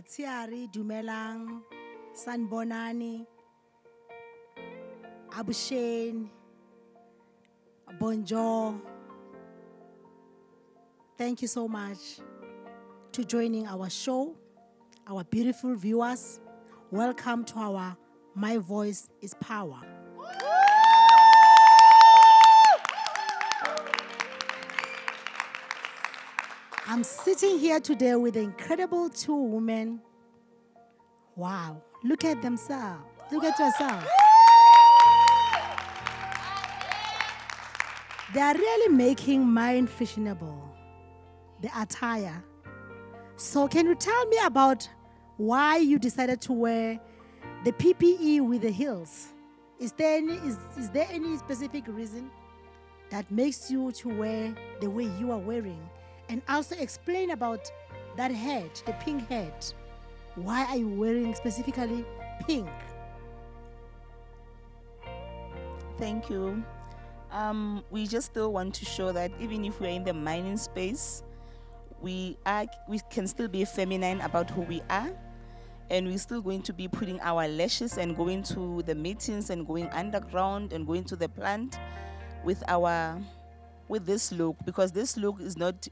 Matsiari, Dumelang, Sanbonani, Abushane, Bonjour. Thank you so much to joining our show, our beautiful viewers. Welcome to our My Voice is Power. I'm sitting here today with the incredible two women. Wow, look at themselves. Look at yourself. They are really making mine fashionable, the attire. So can you tell me about why you decided to wear the PPE with the heels? Is there any specific reason that makes you to wear the way you are wearing? And also explain about that hat, the pink hat. Why are you wearing specifically pink? Thank you. We just still want to show that even if we're in the mining space, we can still be feminine about who we are, and we're still going to be putting our lashes and going to the meetings and going underground and going to the plant with this look, because this look is not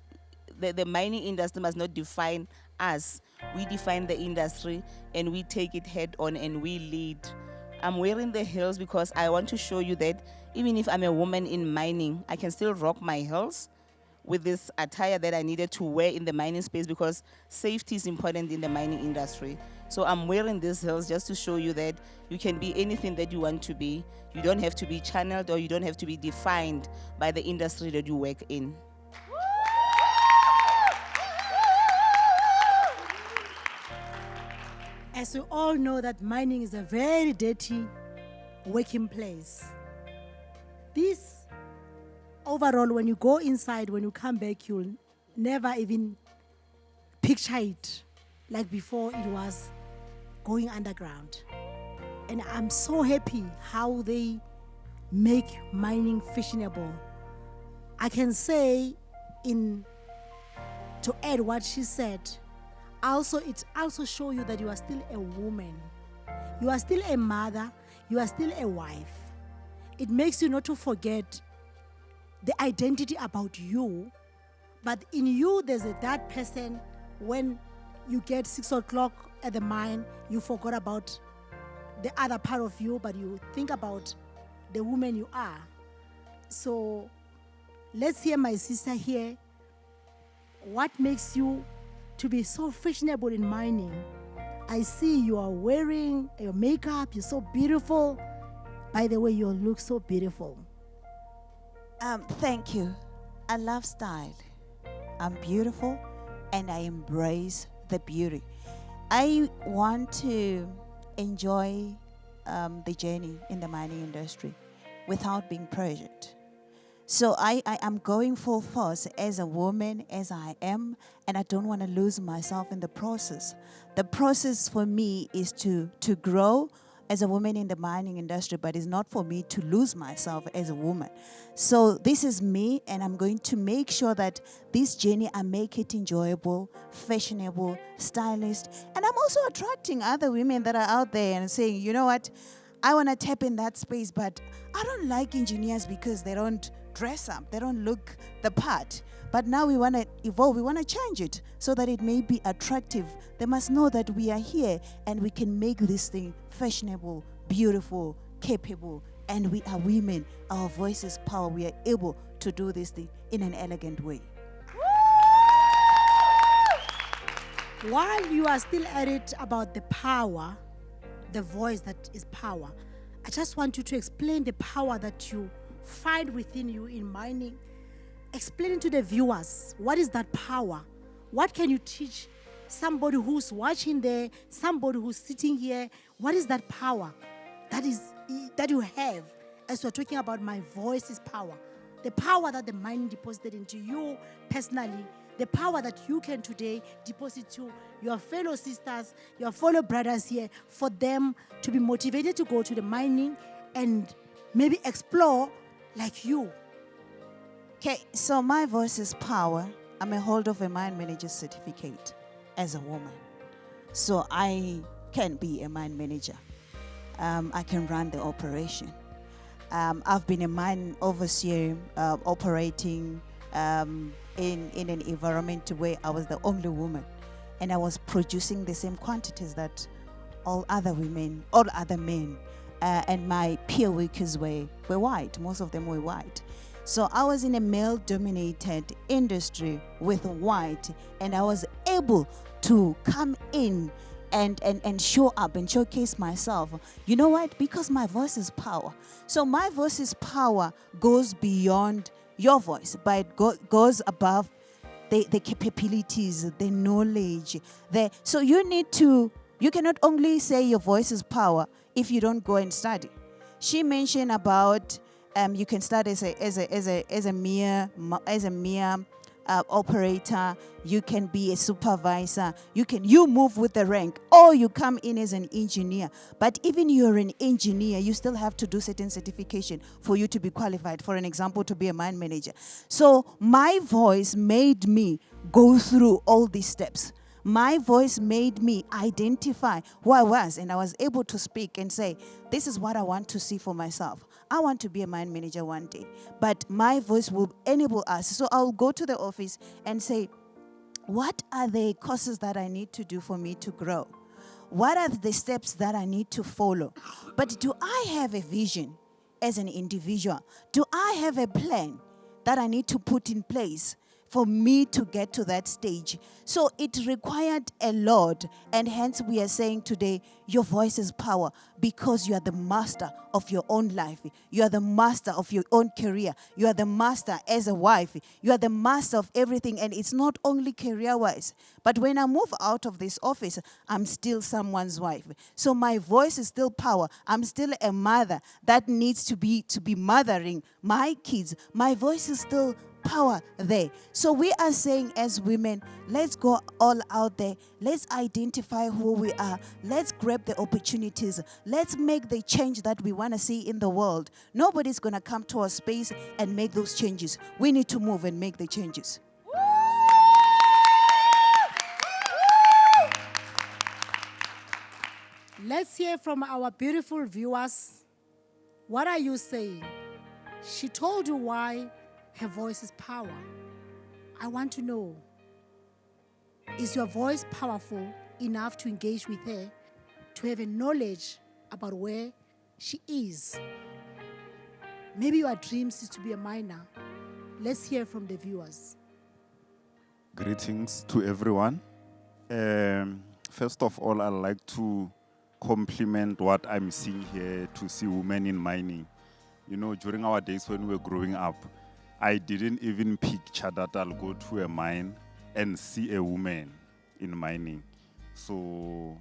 the mining industry must not define us. We define the industry and we take it head on and we lead. I'm wearing the heels because I want to show you that even if I'm a woman in mining, I can still rock my heels with this attire that I needed to wear in the mining space, because safety is important in the mining industry. So I'm wearing these heels just to show you that you can be anything that you want to be. You don't have to be channeled, or you don't have to be defined by the industry that you work in. As we all know that mining is a very dirty working place. This overall, when you go inside, when you come back, you'll never even picture it like before it was going underground. And I'm so happy how they make mining fashionable. I can say, to add what she said, it also shows you that you are still a woman. You are still a mother. You are still a wife. It makes you not to forget the identity about you. But in you, there's that person. When you get 6 o'clock at the mine, you forgot about the other part of you, but you think about the woman you are. So let's hear my sister here. What makes you to be so fashionable in mining? I see you are wearing your makeup. You're so beautiful. By the way, you look so beautiful. Thank you. I love style. I'm beautiful and I embrace the beauty. I want to enjoy the journey in the mining industry without being pressured. So I am going full force as a woman, as I am, and I don't want to lose myself in the process. The process for me is to grow as a woman in the mining industry, but it's not for me to lose myself as a woman. So this is me, and I'm going to make sure that this journey, I make it enjoyable, fashionable, stylish. And I'm also attracting other women that are out there and saying, you know what, I want to tap in that space, but I don't like engineers because they don't dress up, they don't look the part. But now we want to evolve, we want to change it so that it may be attractive. They must know that we are here and we can make this thing fashionable, beautiful, capable, and we are women. Our voice is power. We are able to do this thing in an elegant way. While you are still at it about the power, the voice that is power, I just want you to explain the power that you find within you in mining. Explain to the viewers, what is that power? What can you teach somebody who's watching there, somebody who's sitting here? What is that power that you have? As we're talking about my voice is power. The power that the mining deposited into you personally, the power that you can today deposit to your fellow sisters, your fellow brothers here, for them to be motivated to go to the mining and maybe explore like you. Okay, so my voice is power. I'm a holder of a mine manager certificate as a woman. So I can be a mine manager. I can run the operation. I've been a mine overseer operating in an environment where I was the only woman, and I was producing the same quantities that all other women, all other men, and my peer workers were white. Most of them were white. So I was in a male-dominated industry with white, and I was able to come in and show up and showcase myself. You know what? Because my voice is power. So my voice's power goes beyond your voice, but it goes above the capabilities, the knowledge. So you cannot only say your voice is power if you don't go and study. She mentioned about you can start as a mere operator. You can be a supervisor. You move with the rank, or you come in as an engineer. But even you're an engineer, you still have to do certain certification for you to be qualified. For an example, to be a mine manager. So my voice made me go through all these steps. My voice made me identify who I was, and I was able to speak and say, this is what I want to see for myself. I want to be a mine manager one day, but my voice will enable us. So I'll go to the office and say, what are the courses that I need to do for me to grow? What are the steps that I need to follow? But do I have a vision as an individual? Do I have a plan that I need to put in place for me to get to that stage? So it required a lot, and hence we are saying today, your voice is power, because you are the master of your own life. You are the master of your own career. You are the master as a wife. You are the master of everything, and it's not only career-wise, but when I move out of this office, I'm still someone's wife. So my voice is still power. I'm still a mother that needs to be mothering my kids. My voice is still power there. So we are saying as women, let's go all out there. Let's identify who we are. Let's grab the opportunities. Let's make the change that we want to see in the world. Nobody's going to come to our space and make those changes. We need to move and make the changes. Let's hear from our beautiful viewers. What are you saying? She told you why her voice is power. I want to know, is your voice powerful enough to engage with her, to have a knowledge about where she is? Maybe your dreams is to be a miner. Let's hear from the viewers. Greetings to everyone. First of all, I'd like to compliment what I'm seeing here, to see women in mining. You know, during our days when we were growing up, I didn't even picture that I'll go to a mine and see a woman in mining. So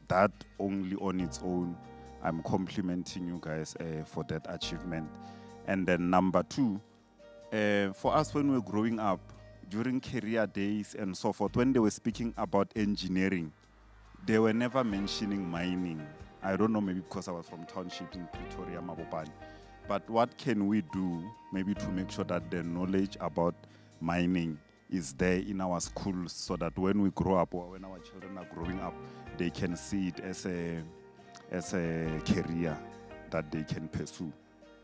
that only on its own, I'm complimenting you guys for that achievement. And then number two, for us when we were growing up, during career days and so forth, when they were speaking about engineering, they were never mentioning mining. I don't know, maybe because I was from township in Pretoria, Mabopane. But what can we do maybe to make sure that the knowledge about mining is there in our schools, so that when we grow up or when our children are growing up, they can see it as a career that they can pursue?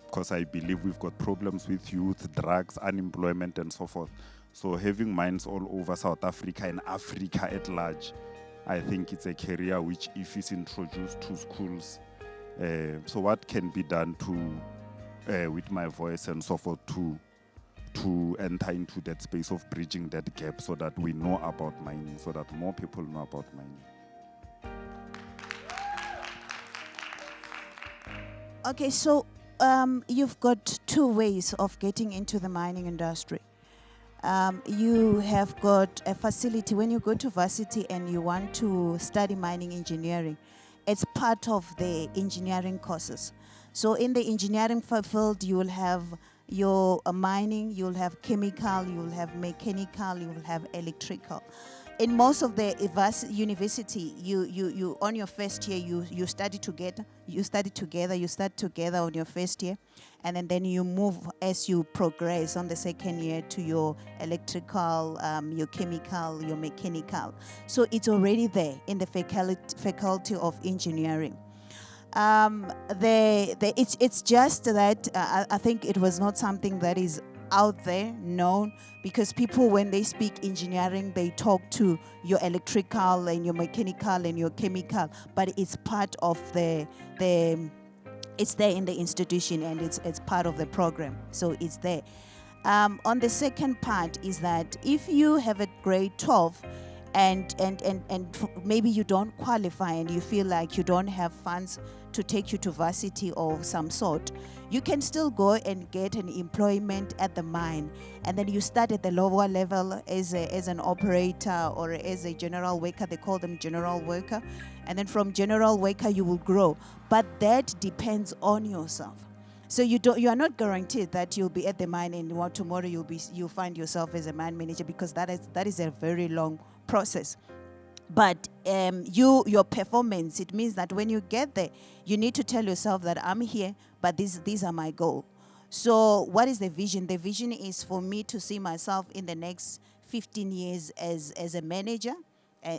Because I believe we've got problems with youth, drugs, unemployment, and so forth. So having mines all over South Africa and Africa at large, I think it's a career which, if it's introduced to schools, so what can be done to, with my voice and so forth, to enter into that space of bridging that gap, so that we know about mining, so that more people know about mining? Okay, so you've got two ways of getting into the mining industry. You have got a facility. When you go to varsity and you want to study mining engineering, it's part of the engineering courses. So in the engineering field, you will have your mining, you'll have chemical, you'll have mechanical, you'll have electrical. in most of the university, you on your first year you study together, you start together on your first year, and then you move as you progress on the second year to your electrical, your chemical, your mechanical. So it's already there in the faculty of engineering. It's just that I think it was not something that is out there known, because people, when they speak engineering, they talk to your electrical and your mechanical and your chemical, but it's part of the it's there in the institution, and it's part of the program, so it's there. On the second part is that if you have a grade 12 and maybe you don't qualify and you feel like you don't have funds to take you to varsity of some sort, you can still go and get an employment at the mine, and then you start at the lower level as an operator or as a general worker. They call them general worker, and then from general worker you will grow, but that depends on yourself. So you are not guaranteed that you'll be at the mine and tomorrow you'll find yourself as a mine manager, because that is a very long process. But your performance, it means that when you get there, you need to tell yourself that I'm here, but these are my goals. So what is the vision? The vision is for me to see myself in the next 15 years as a manager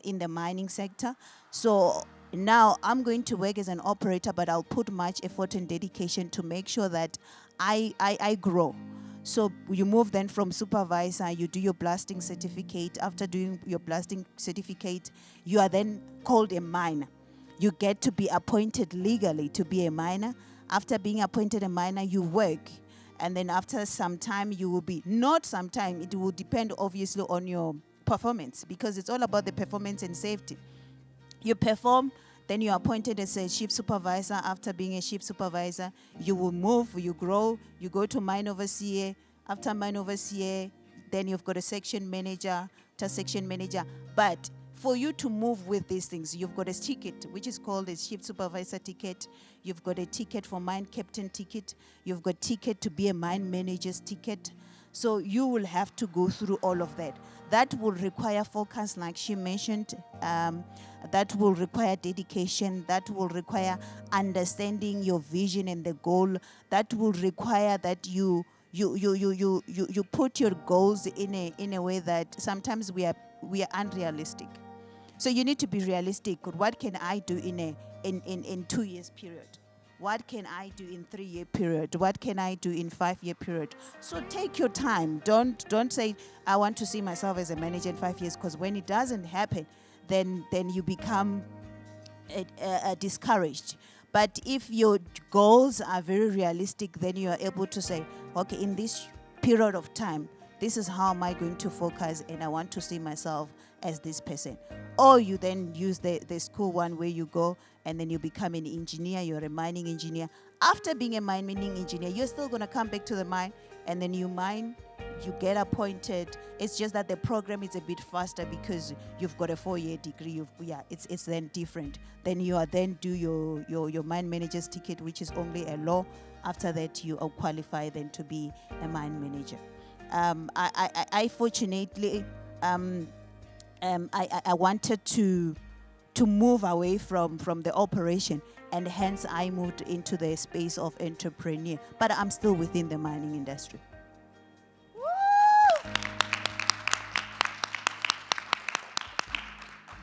in the mining sector. So now I'm going to work as an operator, but I'll put much effort and dedication to make sure that I grow. So you move then from supervisor, you do your blasting certificate. After doing your blasting certificate, you are then called a miner. You get to be appointed legally to be a miner. After being appointed a miner, you work. And then after some time, you will be, not some time, it will depend obviously on your performance, because it's all about the performance and safety. You perform, then you're appointed as a shift supervisor. After being a shift supervisor, you will move, you grow, you go to mine overseer. After mine overseer, then you've got a section manager, to section manager. But for you to move with these things, you've got a ticket, which is called a shift supervisor ticket. You've got a ticket for mine captain ticket. You've got ticket to be a mine manager's ticket. So you will have to go through all of that. That will require focus, like she mentioned. That will require dedication. That will require understanding your vision and the goal. That will require that you put your goals in a way that sometimes we are unrealistic. So you need to be realistic. What can I do in 2 years period? What can I do in 3 year period? What can I do in 5 year period? So take your time. Don't say I want to see myself as a manager in 5 years, because when it doesn't happen, then you become discouraged. But if your goals are very realistic, then you are able to say, okay, in this period of time, this is how am I going to focus, and I want to see myself as this person. Or you then use the school one where you go and then you become an engineer, you're a mining engineer. After being a mining engineer, you're still going to come back to the mine, and then you mine, you get appointed. It's just that the program is a bit faster because you've got a 4-year degree. It's then different. Then you are then do your mine manager's ticket, which is only a law. After that, you are qualified then to be a mine manager. I fortunately, I wanted to move away from the operation, and hence I moved into the space of entrepreneur. But I'm still within the mining industry.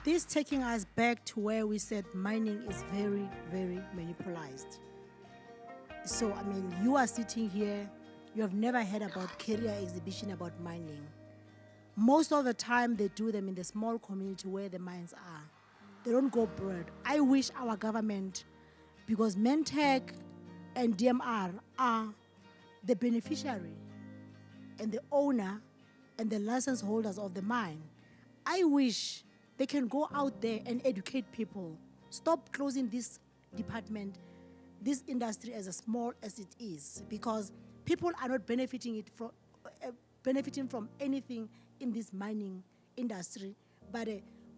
This taking us back to where we said mining is very, very monopolized. So, I mean, you are sitting here, you have never heard about career exhibition about mining. Most of the time, they do them in the small community where the mines are. They don't go broad. I wish our government, because Mentec and DMR are the beneficiary and the owner and the license holders of the mine. I wish they can go out there and educate people. Stop closing this department, this industry as small as it is, because people are not benefiting from anything in this mining industry. But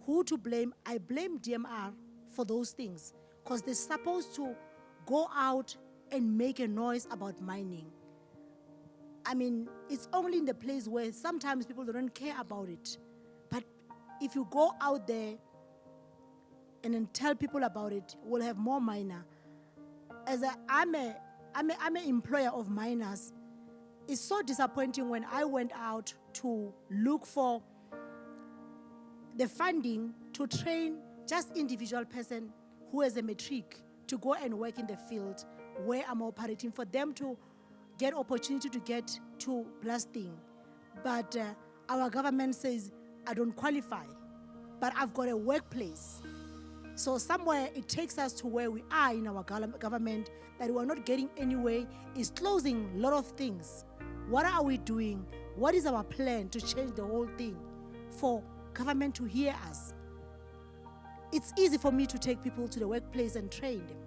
who to blame? I blame DMR for those things, because they're supposed to go out and make a noise about mining. I mean, it's only in the place where sometimes people don't care about it. But if you go out there and then tell people about it, we'll have more miner. I'm an employer of miners. It's so disappointing when I went out to look for the funding to train just individual person who has a matric to go and work in the field where I'm operating, for them to get opportunity to get to blasting. But our government says I don't qualify, but I've got a workplace. So somewhere it takes us to where we are in our government, that we're not getting anywhere. It's closing a lot of things. What are we doing? What is our plan to change the whole thing for government to hear us? It's easy for me to take people to the workplace and train them,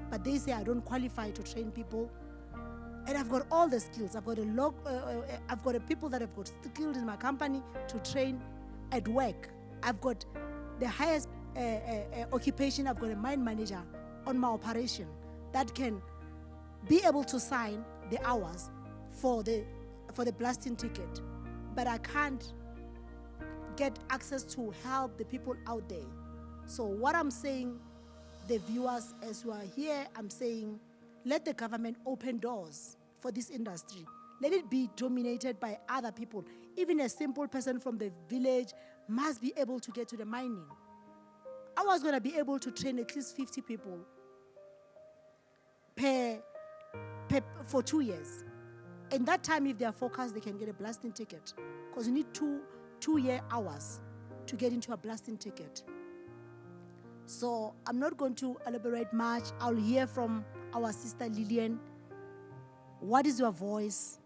but they say I don't qualify to train people. And I've got all the skills. I've got a people that have got skills in my company to train at work. I've got the highest occupation. I've got a mine manager on my operation that can be able to sign the hours for the blasting ticket, but I can't get access to help the people out there. So what I'm saying, the viewers, as you are here, I'm saying, let the government open doors for this industry. Let it be dominated by other people. Even a simple person from the village must be able to get to the mining. I was going to be able to train at least 50 people for 2 years. And that time, if they are focused, they can get a blasting ticket, because you need two-year hours to get into a blasting ticket. So I'm not going to elaborate much. I'll hear from our sister Lillian. What is your voice?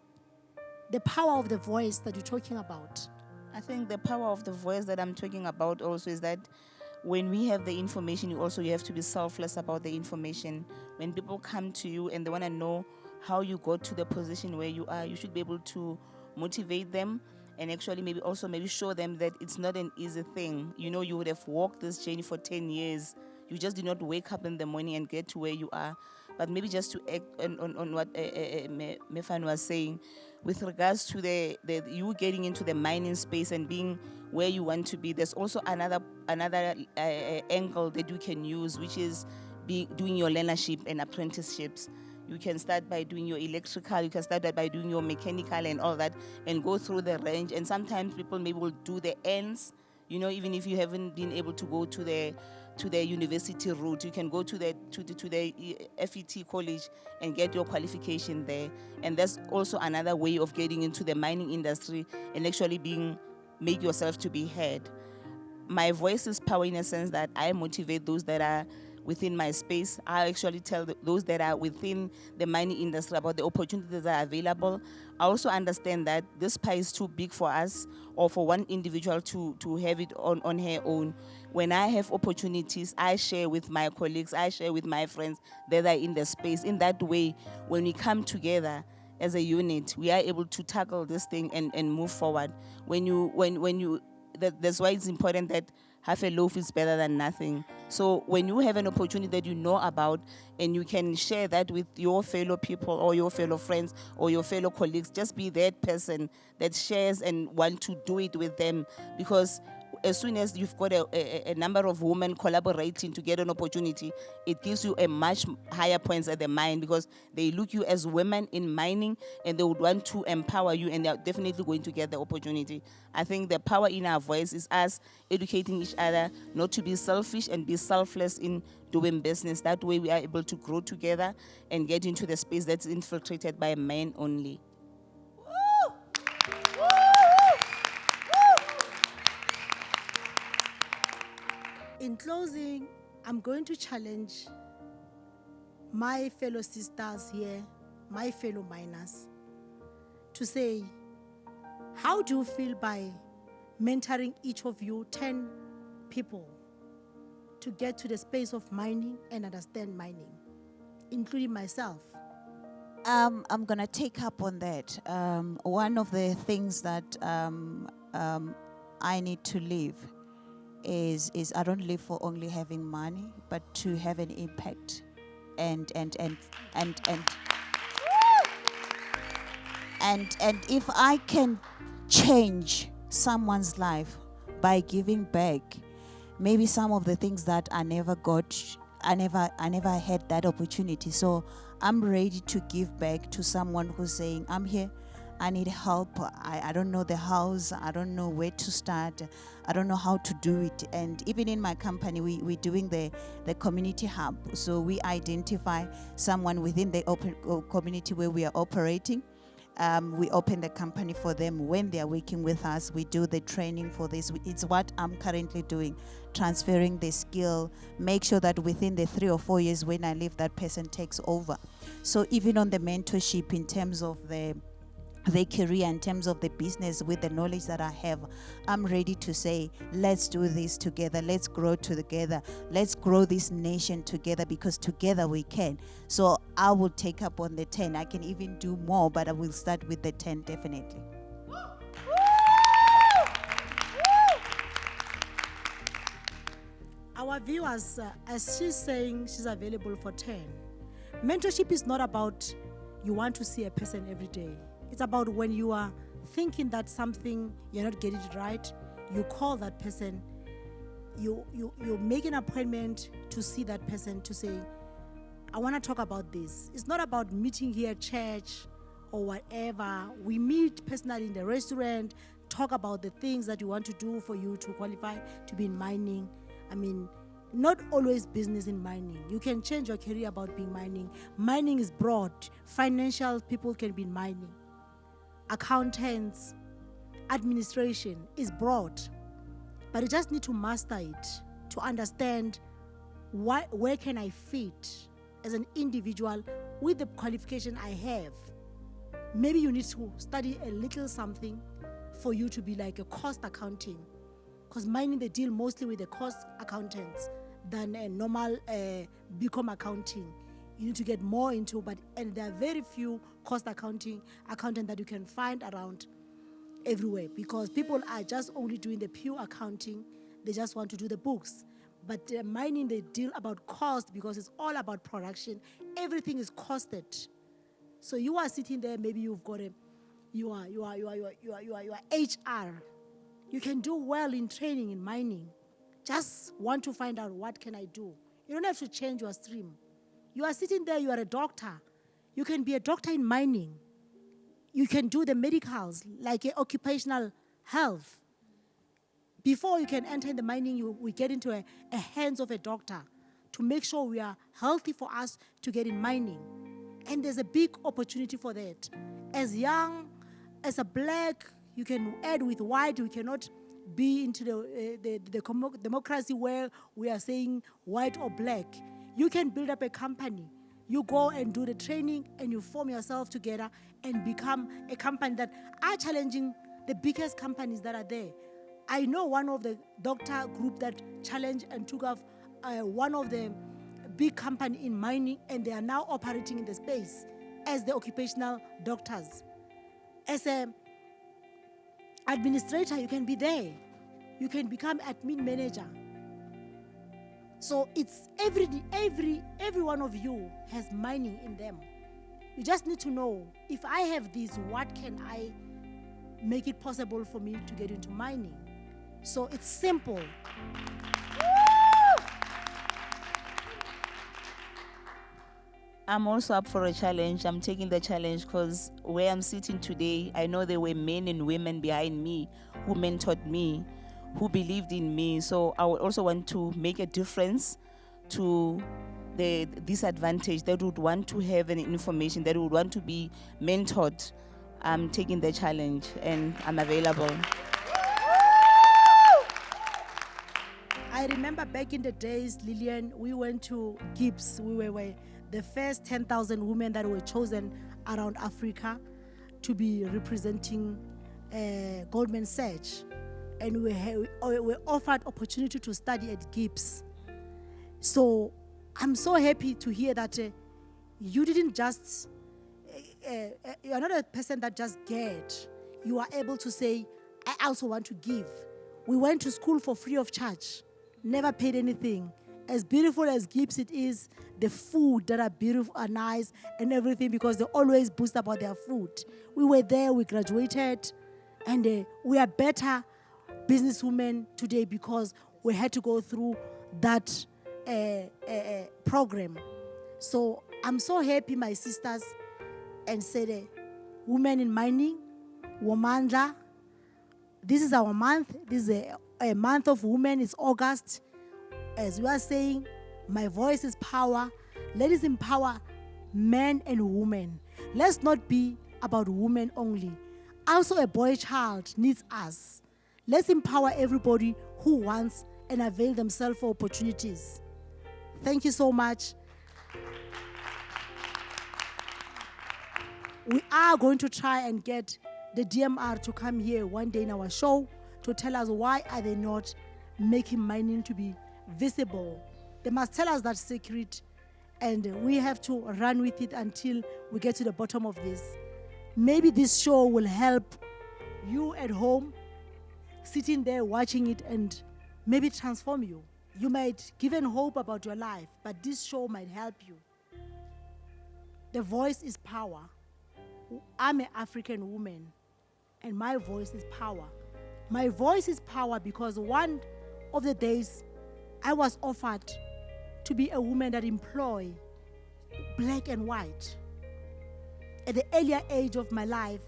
The power of the voice that you're talking about. I think the power of the voice that I'm talking about also is that when we have the information, you have to be selfless about the information. When people come to you and they want to know how you got to the position where you are, you should be able to motivate them and actually maybe show them that it's not an easy thing. You know, you would have walked this journey for 10 years. You just did not wake up in the morning and get to where you are. But maybe just to act on what Mefan was saying, with regards to the you getting into the mining space and being where you want to be, there's also another angle that you can use, which is doing your learnership and apprenticeships. You can start by doing your electrical, you can start by doing your mechanical and all that, and go through the range. And sometimes people maybe will do the ends, you know, even if you haven't been able to go to the university route, you can go to the FET college and get your qualification there. And that's also another way of getting into the mining industry and actually make yourself to be heard. My voice is power in a sense that I motivate those that are within my space. I actually tell those that are within the mining industry about the opportunities that are available. I also understand that this pie is too big for us or for one individual to have it on her own. When I have opportunities, I share with my colleagues, I share with my friends that are in the space. In that way, when we come together as a unit, we are able to tackle this thing and move forward. That's why it's important that half a loaf is better than nothing. So when you have an opportunity that you know about and you can share that with your fellow people or your fellow friends or your fellow colleagues, just be that person that shares and want to do it with them. Because as soon as you've got a number of women collaborating to get an opportunity, it gives you a much higher points at the mine, because they look you as women in mining and they would want to empower you, and they're definitely going to get the opportunity. I think the power in our voice is us educating each other not to be selfish and be selfless in doing business. That way we are able to grow together and get into the space that's infiltrated by men only. In closing, I'm going to challenge my fellow sisters here, my fellow miners, to say, how do you feel by mentoring each of you 10 people to get to the space of mining and understand mining, including myself? I'm going to take up on that. One of the things that I need to live is I don't live for only having money, but to have an impact and if I can change someone's life by giving back. Maybe some of the things that I never got, I never had that opportunity. So I'm ready to give back to someone who's saying, I'm here, I need help. I don't know the house. I don't know where to start. I don't know how to do it. And even in my company, we're doing the community hub. So we identify someone within the open community where we are operating. We open the company for them when they are working with us. We do the training for this. It's what I'm currently doing, transferring the skill, make sure that within the 3 or 4 years when I leave, that person takes over. So even on the mentorship in terms of the career, in terms of the business, with the knowledge that I have, I'm ready to say, let's do this together, let's grow together, let's grow this nation together, because together we can. So I will take up on the 10. I can even do more, but I will start with the 10 definitely. Our viewers, as she's saying, she's available for 10. Mentorship is not about you want to see a person every day. It's about when you are thinking that something, you're not getting it right, you call that person, you make an appointment to see that person to say, I want to talk about this. It's not about meeting here at church or whatever. We meet personally in the restaurant, talk about the things that you want to do for you to qualify to be in mining. I mean, not always business in mining. You can change your career about being mining. Mining is broad. Financial people can be in mining. Accountants, administration is broad. But you just need to master it to understand where can I fit as an individual with the qualification I have. Maybe you need to study a little something for you to be like a cost accounting. Because mining, they deal mostly with the cost accountants than a normal BCom accounting. You need to get more into, and there are very few cost accountant that you can find around everywhere, because people are just only doing the pure accounting. They just want to do the books. But mining, they deal about cost, because it's all about production. Everything is costed. So you are sitting there, maybe you've got you are HR. You can do well in training in mining. Just want to find out, what can I do? You don't have to change your stream. You are sitting there, you are a doctor. You can be a doctor in mining. You can do the medicals, like occupational health. Before you can enter in the mining, we get into a hands of a doctor to make sure we are healthy for us to get in mining. And there's a big opportunity for that. As young, as a black, you can add with white. We cannot be into the democracy where we are saying white or black. You can build up a company. You go and do the training and you form yourself together and become a company that are challenging the biggest companies that are there. I know one of the doctor group that challenged and took off one of the big company in mining, and they are now operating in the space as the occupational doctors. As an administrator, you can be there. You can become admin manager. So it's every one of you has mining in them. You just need to know, if I have this, what can I make it possible for me to get into mining? So it's simple. I'm also up for a challenge. I'm taking the challenge because where I'm sitting today, I know there were men and women behind me who mentored me, who believed in me. So I would also want to make a difference to the disadvantaged that would want to have an information, that would want to be mentored. I'm taking the challenge and I'm available. I remember back in the days, Lillian, we went to Gibbs. We were the first 10,000 women that were chosen around Africa to be representing Goldman Sachs. And we were offered opportunity to study at Gibbs. So I'm so happy to hear that you didn't just, you're not a person that just get. You are able to say, I also want to give. We went to school for free of charge. Never paid anything. As beautiful as Gibbs it is, the food that are beautiful, are nice and everything, because they always boast about their food. We were there, we graduated, and we are better businesswomen today because we had to go through that program. So I'm so happy, my sisters, and said, women in mining, Womandla. This is our month. This is a month of women. It's August. As we are saying, my voice is power. Let us empower men and women. Let's not be about women only. Also, a boy child needs us. Let's empower everybody who wants and avail themselves for opportunities. Thank you so much. We are going to try and get the DMR to come here one day in our show to tell us why are they not making mining to be visible. They must tell us that secret, and we have to run with it until we get to the bottom of this. Maybe this show will help you at home, sitting there watching it, and maybe transform you. You might give hope about your life, but this show might help you. The voice is power. I'm an African woman, and my voice is power. My voice is power because one of the days I was offered to be a woman that employ black and white. At the earlier age of my life,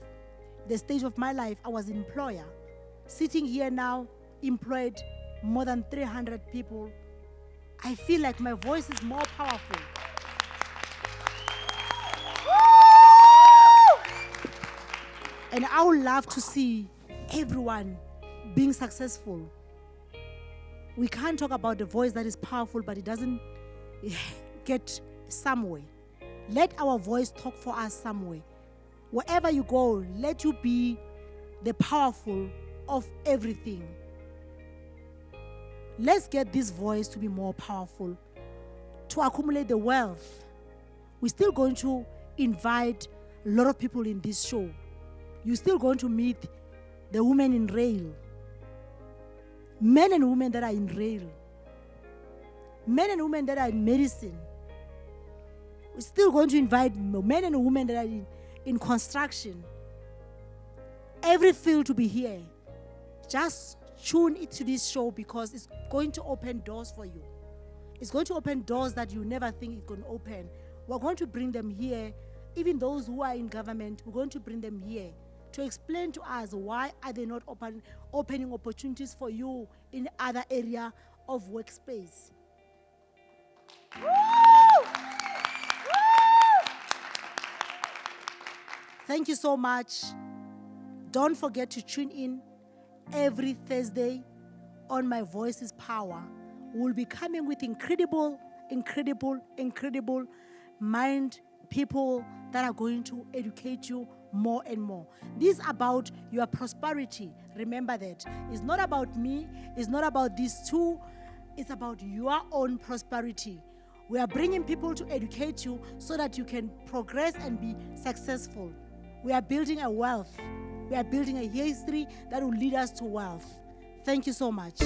the stage of my life, I was an employer. Sitting here now, employed more than 300 people. I feel like my voice is more powerful. And I would love to see everyone being successful. We can't talk about the voice that is powerful, but it doesn't get somewhere. Let our voice talk for us somewhere. Wherever you go, let you be the powerful of everything. Let's get this voice to be more powerful, to accumulate the wealth. We're still going to invite a lot of people in this show. You're still going to meet the women in rail, men and women that are in rail, men and women that are in medicine. We're still going to invite men and women that are in construction. Every field to be here. Just tune into this show because it's going to open doors for you. It's going to open doors that you never think it's going to open. We're going to bring them here. Even those who are in government, we're going to bring them here to explain to us why are they not opening opportunities for you in other area of workspace. Thank you so much. Don't forget to tune in every Thursday on My Voice is Power. We'll be coming with incredible mind people that are going to educate you more and more. This is about your prosperity. Remember that. It's not about me. It's not about these two. It's about your own prosperity. We are bringing people to educate you so that you can progress and be successful. We are building a wealth. We are building a history that will lead us to wealth. Thank you so much.